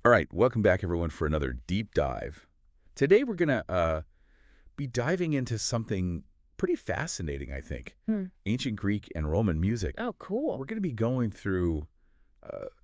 All right, welcome back, everyone, for another deep dive. Today, we're going to be diving into something pretty fascinating, I think. Ancient Greek and Roman music. Oh, cool. We're going to be going through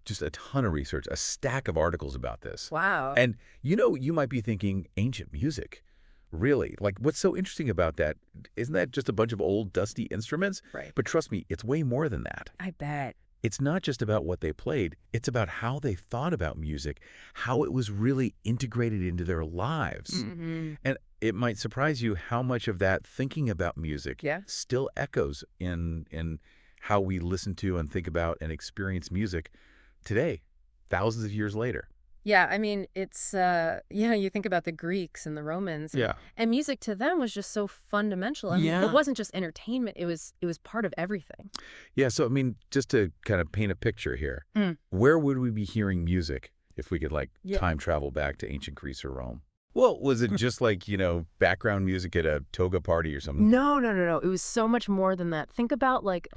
just a ton of research, a stack of articles about this. Wow. And, you might be thinking, ancient music? Really? Like, what's so interesting about that? Isn't that just a bunch of old, dusty instruments? Right. But trust me, it's way more than that. I bet. It's not just about what they played. It's about how they thought about music, how it was really integrated into their lives. And it might surprise you how much of that thinking about music still echoes in how we listen to and think about and experience music today, thousands of years later. Yeah, I mean, it's, you think about the Greeks and the Romans. And music to them was just so fundamental. I mean, it wasn't just entertainment. It was part of everything. Yeah, so, I mean, just to kind of paint a picture here, where would we be hearing music if we could, time travel back to ancient Greece or Rome? Well, was it just background music at a toga party or something? No. It was so much more than that. Think about, like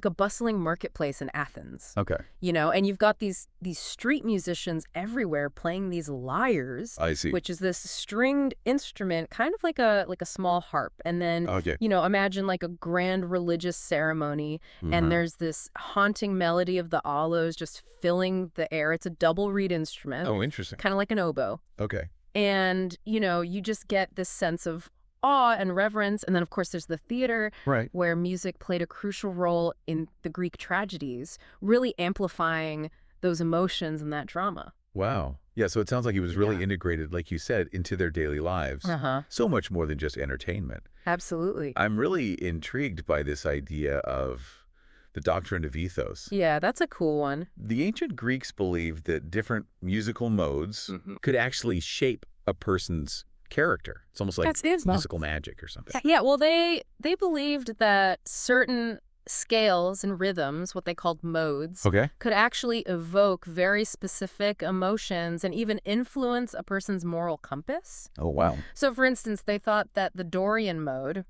a bustling marketplace in Athens. Okay. And you've got these street musicians everywhere playing these lyres. I see. Which is this stringed instrument, kind of like a small harp. And then, imagine like a grand religious ceremony, and there's this haunting melody of the aloes just filling the air. It's a double reed instrument. Oh, interesting. Kind of like an oboe. Okay. And, you just get this sense of awe and reverence. And then, of course, there's the theater, where music played a crucial role in the Greek tragedies, really amplifying those emotions and that drama. Wow. Yeah, so it sounds like it was really integrated, like you said, into their daily lives. So much more than just entertainment. Absolutely. I'm really intrigued by this idea of the doctrine of ethos. Yeah, that's a cool one. The ancient Greeks believed that different musical modes could actually shape a person's character. It's almost like musical magic or something. Yeah, well, they believed that certain scales and rhythms, what they called modes, could actually evoke very specific emotions and even influence a person's moral compass. Oh, wow. So, for instance, they thought that the Dorian mode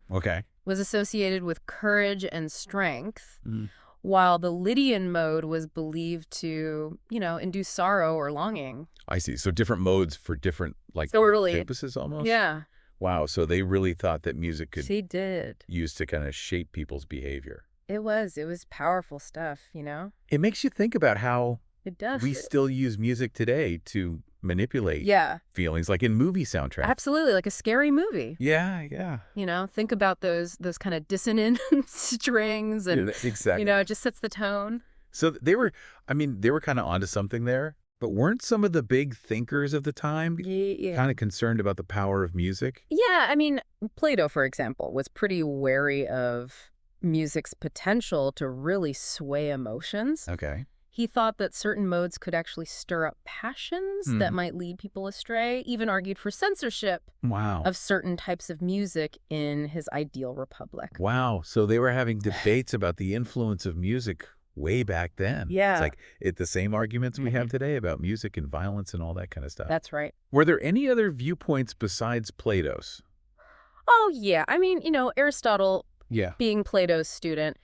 was associated with courage and strength, while the Lydian mode was believed to, induce sorrow or longing. I see. So different modes for different, purposes almost? Yeah. Wow. So they really thought that music could be used to kind of shape people's behavior. It was powerful stuff, It makes you think about how it does. We still use music today to manipulate feelings, like in movie soundtracks. Absolutely, like a scary movie. Yeah. Think about those kind of dissonant strings and, exactly. It just sets the tone. So they were kind of onto something there, but weren't some of the big thinkers of the time kind of concerned about the power of music? Yeah, I mean, Plato, for example, was pretty wary of music's potential to really sway emotions. Okay. He thought that certain modes could actually stir up passions that might lead people astray, even argued for censorship of certain types of music in his ideal republic. Wow. So they were having debates about the influence of music way back then. Yeah. It's like the same arguments we have today about music and violence and all that kind of stuff. That's right. Were there any other viewpoints besides Plato's? Oh, yeah. I mean, Aristotle, being Plato's student,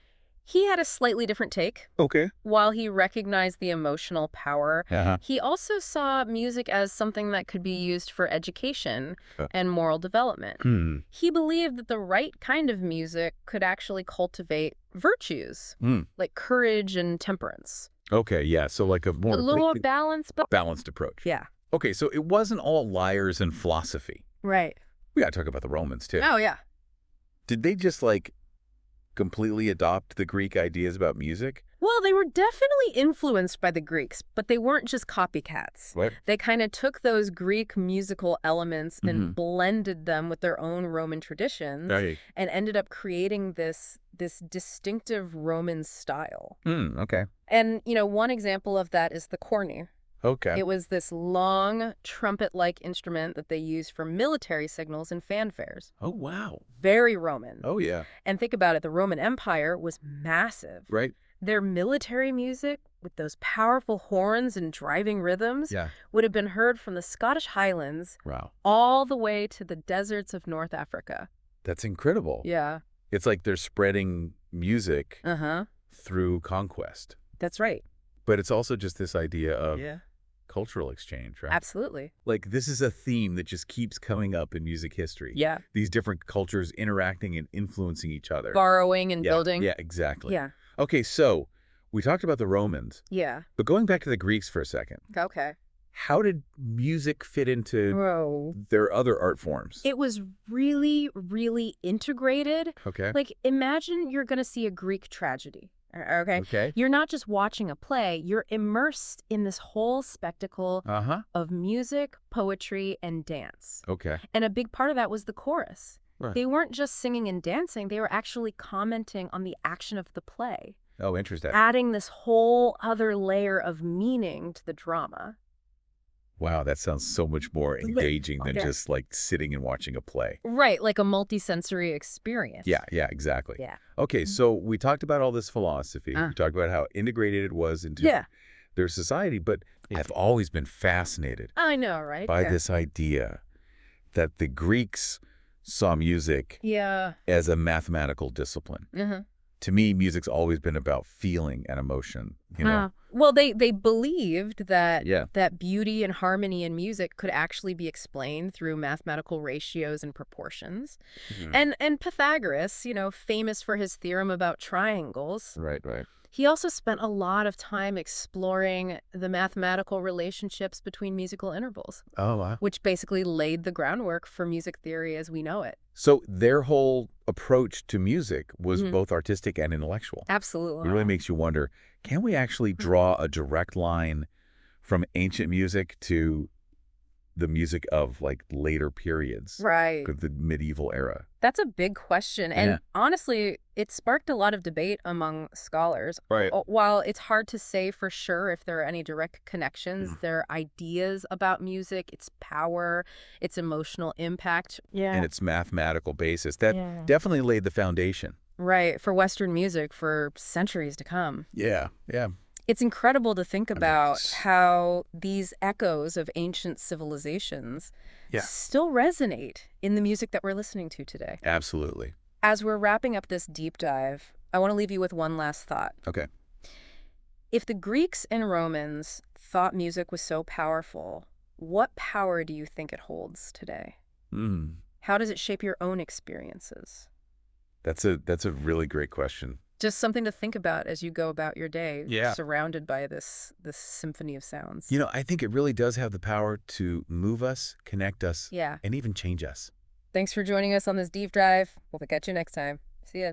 he had a slightly different take. Okay. While he recognized the emotional power, he also saw music as something that could be used for education and moral development. He believed that the right kind of music could actually cultivate virtues, like courage and temperance. Okay, yeah. So like a little more balanced. Balanced approach. Yeah. Okay, so it wasn't all lyres and philosophy. Right. We got to talk about the Romans, too. Oh, yeah. Did they just, completely adopt the Greek ideas about music? Well, they were definitely influenced by the Greeks, but they weren't just copycats. Right. They kind of took those Greek musical elements and blended them with their own Roman traditions and ended up creating this distinctive Roman style. Okay. And, one example of that is the cornet. Okay. It was this long trumpet-like instrument that they used for military signals and fanfares. Oh, wow. Very Roman. Oh, yeah. And think about it, the Roman Empire was massive. Right. Their military music, with those powerful horns and driving rhythms, would have been heard from the Scottish Highlands all the way to the deserts of North Africa. That's incredible. Yeah. It's like they're spreading music through conquest. That's right. But it's also just this idea of cultural exchange, right? Absolutely. Like, this is a theme that just keeps coming up in music history. Yeah. These different cultures interacting and influencing each other. Borrowing and building. Yeah, exactly. Yeah. Okay, so we talked about the Romans, Yeah. but going back to the Greeks for a second, Okay. how did music fit into Whoa. their other art forms? It was really, really integrated. Okay. Like, imagine you're going to see a Greek tragedy. Okay? Okay. You're not just watching a play. You're immersed in this whole spectacle of music, poetry, and dance. Okay. And a big part of that was the chorus. Right. They weren't just singing and dancing. They were actually commenting on the action of the play. Oh, interesting. Adding this whole other layer of meaning to the drama. Wow, that sounds so much more engaging than Yeah. just like sitting and watching a play. Right, like a multisensory experience. Yeah, exactly. Yeah. Okay, so we talked about all this philosophy. We talked about how integrated it was into their society, but I've always been fascinated I know, right? by this idea that the Greeks saw music as a mathematical discipline. To me, music's always been about feeling and emotion, you know? Well, they believed that Yeah. that beauty and harmony in music could actually be explained through mathematical ratios and proportions. And Pythagoras, famous for his theorem about triangles, Right. he also spent a lot of time exploring the mathematical relationships between musical intervals, Oh, wow. which basically laid the groundwork for music theory as we know it. So their whole approach to music was both artistic and intellectual. Absolutely. It really makes you wonder, can we actually draw a direct line from ancient music to the music of like later periods? Right. Of the medieval era? That's a big question. And honestly, it sparked a lot of debate among scholars. Right. While it's hard to say for sure if there are any direct connections, there are ideas about music, its power, its emotional impact. Yeah. And its mathematical basis. That definitely laid the foundation. Right. For Western music for centuries to come. Yeah. It's incredible to think about how these echoes of ancient civilizations still resonate in the music that we're listening to today. Absolutely. As we're wrapping up this deep dive, I want to leave you with one last thought. Okay. If the Greeks and Romans thought music was so powerful, what power do you think it holds today? How does it shape your own experiences? That's a really great question. Just something to think about as you go about your day, surrounded by this symphony of sounds. I think it really does have the power to move us, connect us, Yeah. and even change us. Thanks for joining us on this deep dive. We'll catch you next time. See ya.